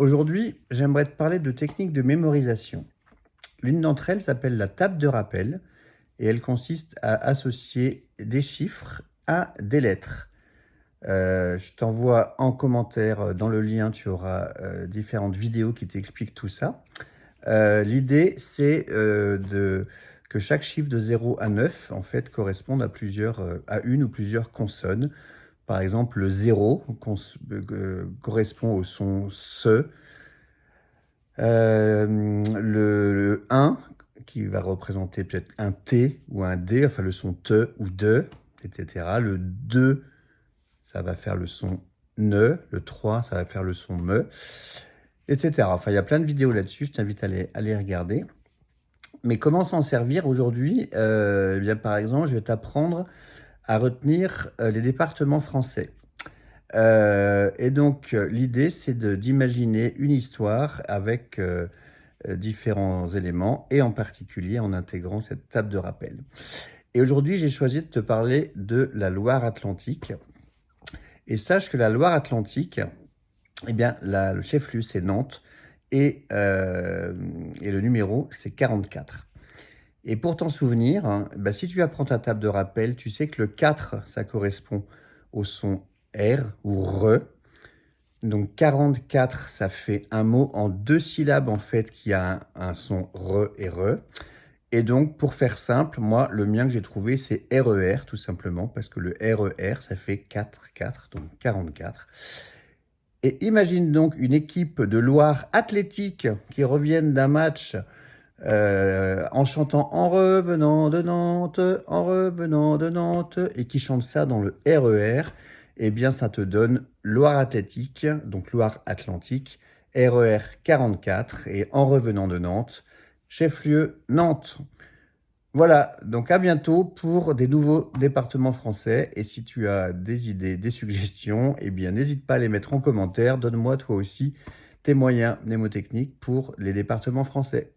Aujourd'hui, j'aimerais te parler de techniques de mémorisation. L'une d'entre elles s'appelle la table de rappel et elle consiste à associer des chiffres à des lettres. Je t'envoie en commentaire dans le lien, tu auras différentes vidéos qui t'expliquent tout ça. L'idée, c'est que chaque chiffre de 0 à 9 en fait, corresponde à une ou plusieurs consonnes. Par exemple, le 0 correspond au son SE. Le 1, qui va représenter peut-être un T ou un D, enfin le son TE ou DE, etc. Le 2, ça va faire le son NE. Le 3, ça va faire le son ME, etc. Enfin, il y a plein de vidéos là-dessus, je t'invite à les regarder. Mais comment s'en servir aujourd'hui? Eh bien, par exemple, je vais t'apprendre à retenir les départements français. Et donc, l'idée, c'est d'imaginer une histoire avec différents éléments, et en particulier en intégrant cette table de rappel. Et aujourd'hui, j'ai choisi de te parler de la Loire-Atlantique. Et sache que la Loire-Atlantique, eh bien, le chef-lieu, c'est Nantes, et le numéro, c'est 44. Et pour t'en souvenir, hein, bah, si tu apprends ta table de rappel, tu sais que le 4, ça correspond au son R ou RE. Donc 44, ça fait un mot en 2 syllabes en fait qui a un son RE et RE. Et donc pour faire simple, moi le mien que j'ai trouvé c'est RER tout simplement parce que le RER ça fait 4, 4, donc 44. Et imagine donc une équipe de Loire athlétique qui reviennent d'un match en chantant En revenant de Nantes, en revenant de Nantes, et qui chante ça dans le RER, eh bien ça te donne Loire-Atlantique, donc Loire-Atlantique, RER 44, et en revenant de Nantes, chef-lieu Nantes. Voilà, donc à bientôt pour des nouveaux départements français, et si tu as des idées, des suggestions, eh bien n'hésite pas à les mettre en commentaire, donne-moi toi aussi tes moyens mnémotechniques pour les départements français.